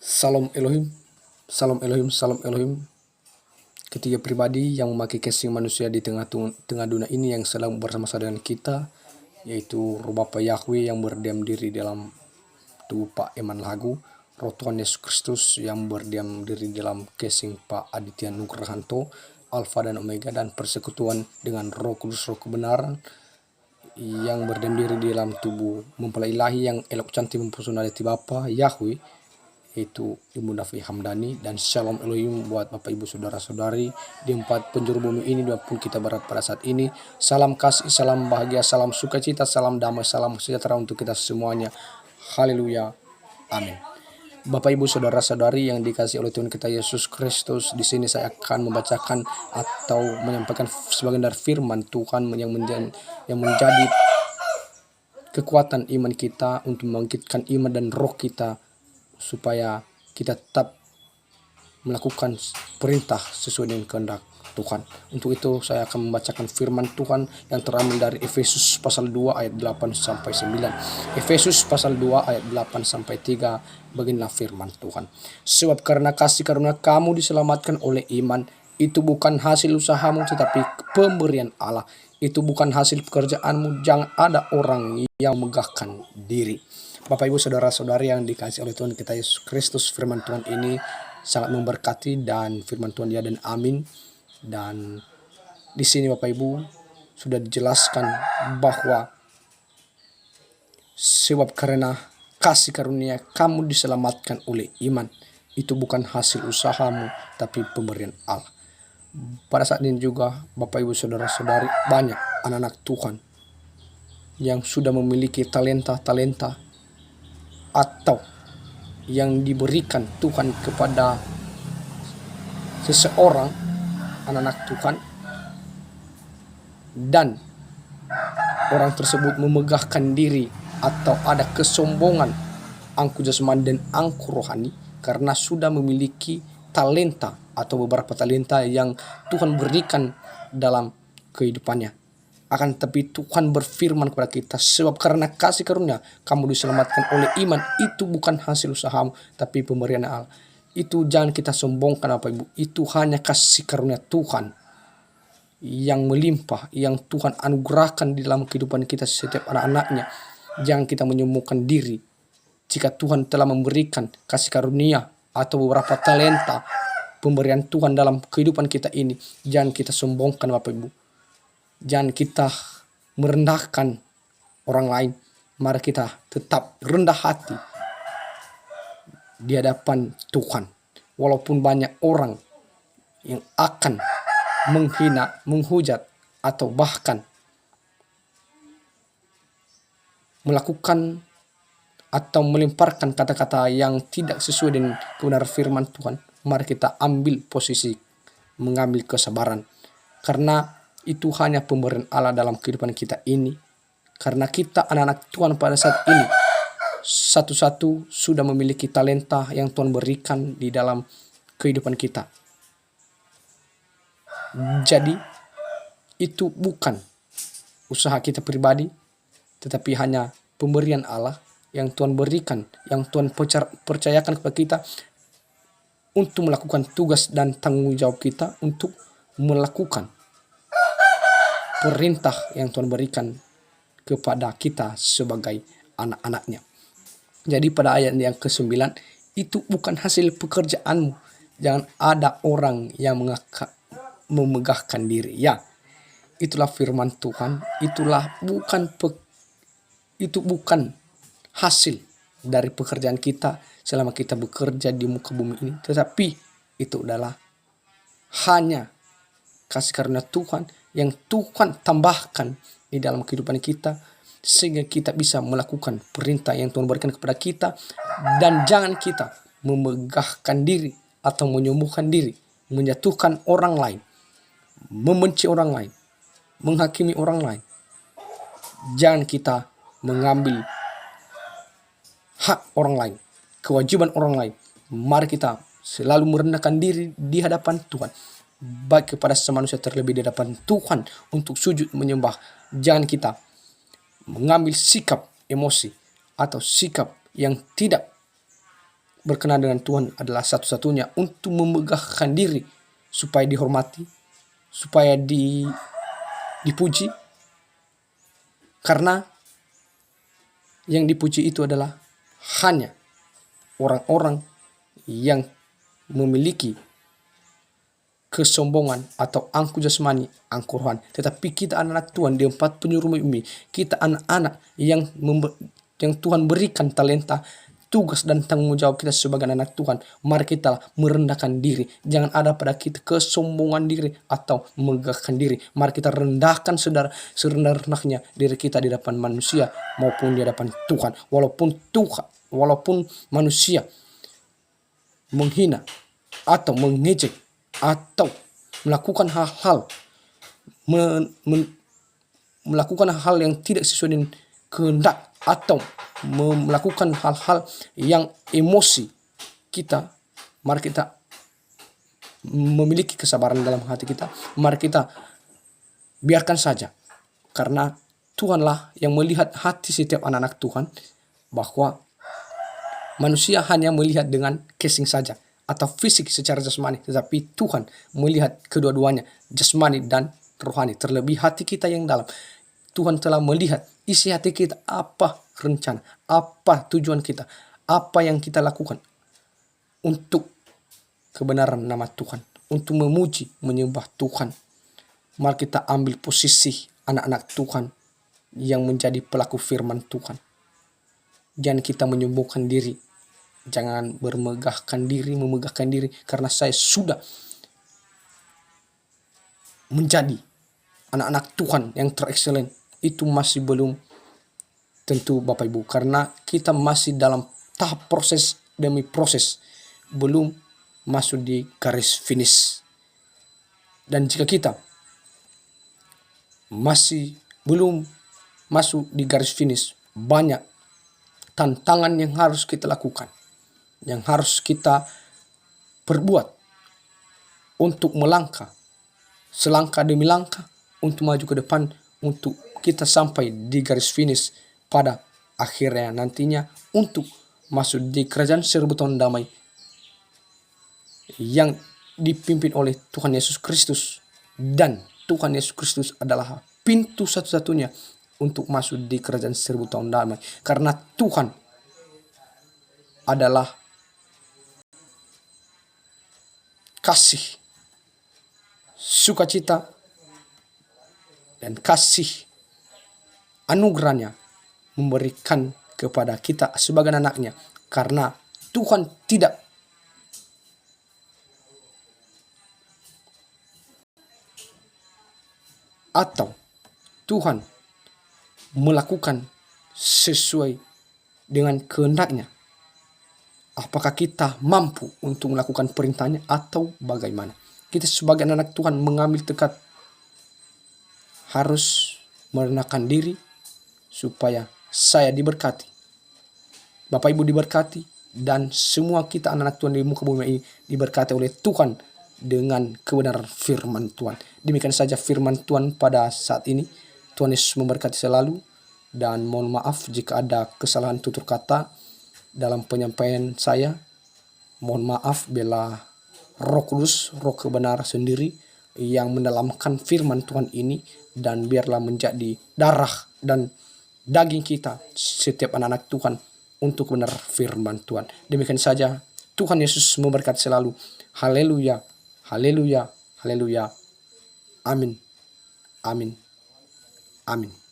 Salam Elohim, salam Elohim, salam Elohim. Ketiga pribadi yang memakai casing manusia di tengah dunia ini yang sedang bersama-sama dengan kita, yaitu Roh Bapa Yahweh yang berdiam diri dalam tubuh Pak Eman Lagu, Roh Tuhan Yesus Kristus yang berdiam diri dalam casing Pak Aditya Nugrahanto, Alfa dan Omega, dan persekutuan dengan Roh Kudus, Roh kebenaran yang berdiam diri di dalam tubuh mempelai ilahi yang elok cantik mempesona hati Bapa Yahweh, yaitu Ibu Nafi Hamdani. Dan shalom Elohim buat Bapak Ibu Saudara-saudari di empat penjuru bumi ini dimanapun kita berada pada saat ini. Salam kasih, salam bahagia, salam sukacita, salam damai, salam sejahtera untuk kita semuanya. Haleluya, amin. Bapak Ibu Saudara-saudari yang dikasihi oleh Tuhan kita Yesus Kristus, di sini saya akan membacakan atau menyampaikan sebagian dari firman Tuhan yang menjadi kekuatan iman kita untuk membangkitkan iman dan roh kita supaya kita tetap melakukan perintah sesuai dengan kehendak Tuhan. Untuk itu saya akan membacakan firman Tuhan yang terambil dari Efesus pasal 2 ayat 8 sampai 9. Efesus pasal 2 ayat 8 sampai 3, beginilah firman Tuhan. Sebab karena kasih karunia kamu diselamatkan oleh iman, itu bukan hasil usahamu tetapi pemberian Allah. Itu bukan hasil pekerjaanmu, jangan ada orang yang megahkan diri. Bapak Ibu Saudara-saudari yang dikasihi oleh Tuhan kita Yesus Kristus, firman Tuhan ini sangat memberkati dan firman Tuhan ya dan amin. Dan di sini Bapak Ibu sudah dijelaskan bahwa sebab karena kasih karunia kamu diselamatkan oleh iman, itu bukan hasil usahamu tapi pemberian Allah. Pada saat ini juga Bapak Ibu Saudara-saudari, banyak anak-anak Tuhan yang sudah memiliki talenta-talenta atau yang diberikan Tuhan kepada seseorang anak-anak Tuhan, dan orang tersebut memegahkan diri atau ada kesombongan angku jasmani dan angku rohani karena sudah memiliki talenta atau beberapa talenta yang Tuhan berikan dalam kehidupannya. Akan tetapi Tuhan berfirman kepada kita, sebab karena kasih karunia kamu diselamatkan oleh iman, itu bukan hasil usahamu tapi pemberian Allah. Itu jangan kita sombongkan Bapak Ibu. Itu hanya kasih karunia Tuhan yang melimpah, yang Tuhan anugerahkan di dalam kehidupan kita setiap anak-anaknya. Jangan kita menyombongkan diri. Jika Tuhan telah memberikan kasih karunia atau beberapa talenta pemberian Tuhan dalam kehidupan kita ini, jangan kita sombongkan Bapak Ibu. Jangan kita merendahkan orang lain. Mari kita tetap rendah hati di hadapan Tuhan. Walaupun banyak orang yang akan menghina, menghujat, atau bahkan melakukan atau melemparkan kata-kata yang tidak sesuai dengan kebenaran firman Tuhan, mari kita ambil posisi mengambil kesabaran. Karena itu hanya pemberian Allah dalam kehidupan kita ini. Karena kita anak-anak Tuhan pada saat ini satu-satu sudah memiliki talenta yang Tuhan berikan di dalam kehidupan kita. Jadi itu bukan usaha kita pribadi, tetapi hanya pemberian Allah yang Tuhan berikan, yang Tuhan percayakan kepada kita untuk melakukan tugas dan tanggung jawab kita untuk melakukan perintah yang Tuhan berikan kepada kita sebagai anak-anaknya. Jadi pada ayat yang ke-9, itu bukan hasil pekerjaanmu. Jangan ada orang yang memegahkan diri. Ya, itulah firman Tuhan. Itu bukan hasil dari pekerjaan kita selama kita bekerja di muka bumi ini. Tetapi itu adalah hanya kasih karunia Tuhan yang Tuhan tambahkan di dalam kehidupan kita, sehingga kita bisa melakukan perintah yang Tuhan berikan kepada kita. Dan jangan kita memegahkan diri atau menyombongkan diri, menjatuhkan orang lain, membenci orang lain, menghakimi orang lain. Jangan kita mengambil hak orang lain, kewajiban orang lain. Mari kita selalu merendahkan diri di hadapan Tuhan, baik kepada sesama manusia, terlebih di hadapan Tuhan untuk sujud menyembah. Jangan kita mengambil sikap emosi atau sikap yang tidak berkenan dengan Tuhan adalah satu-satunya untuk memegahkan diri supaya dihormati, supaya dipuji. Karena yang dipuji itu adalah hanya orang-orang yang memiliki kesombongan atau angku jasmani, angku rohani. Tetapi kita anak-anak Tuhan di 4 penjuru bumi, kita anak-anak yang Tuhan berikan talenta, tugas dan tanggung jawab kita sebagai anak Tuhan. Mari kita merendahkan diri. Jangan ada pada kita kesombongan diri atau megahkan diri. Mari kita rendahkan serendah-rendahnya diri kita di depan manusia maupun di hadapan Tuhan. Walaupun manusia menghina atau mengejek atau melakukan hal-hal melakukan hal yang tidak sesuai dengan kehendak atau melakukan hal-hal yang emosi kita, mari kita memiliki kesabaran dalam hati kita. Mari kita biarkan saja, karena Tuhanlah yang melihat hati setiap anak-anak Tuhan, bahwa manusia hanya melihat dengan casing saja atau fisik secara jasmani, tetapi Tuhan melihat kedua-duanya, jasmani dan rohani, terlebih hati kita yang dalam. Tuhan telah melihat isi hati kita, apa rencana, apa tujuan kita, apa yang kita lakukan untuk kebenaran nama Tuhan, untuk memuji, menyembah Tuhan. Mari kita ambil posisi anak-anak Tuhan yang menjadi pelaku firman Tuhan. Jangan kita menyembuhkan diri, jangan memegahkan diri, karena saya sudah menjadi anak-anak Tuhan yang terexcellent. Itu masih belum tentu Bapak Ibu, karena kita masih dalam tahap proses demi proses, belum masuk di garis finish. Dan jika kita masih belum masuk di garis finish, banyak tantangan yang harus kita lakukan, yang harus kita perbuat untuk melangkah selangkah demi langkah untuk maju ke depan, untuk kita sampai di garis finish pada akhirnya nantinya untuk masuk di kerajaan 1000 tahun damai yang dipimpin oleh Tuhan Yesus Kristus. Dan Tuhan Yesus Kristus adalah pintu satu-satunya untuk masuk di kerajaan 1000 tahun damai, karena Tuhan adalah kasih, sukacita, dan kasih anugerahnya memberikan kepada kita sebagai anaknya. Karena Tuhan tidak atau Tuhan melakukan sesuai dengan kehendaknya. Apakah kita mampu untuk melakukan perintahnya atau bagaimana? Kita sebagai anak Tuhan mengambil tekad harus merendahkan diri supaya saya diberkati, Bapak Ibu diberkati, dan semua kita anak Tuhan di muka bumi ini diberkati oleh Tuhan dengan kebenaran firman Tuhan. Demikian saja firman Tuhan pada saat ini. Tuhan Yesus memberkati selalu, dan mohon maaf jika ada kesalahan tutur kata dalam penyampaian saya. Mohon maaf bila Roh Kudus, Roh kebenaran sendiri yang mendalamkan firman Tuhan ini, dan biarlah menjadi darah dan daging kita setiap anak-anak Tuhan untuk benar firman Tuhan. Demikian saja, Tuhan Yesus memberkati selalu. Haleluya, haleluya, haleluya. Amin, amin, amin.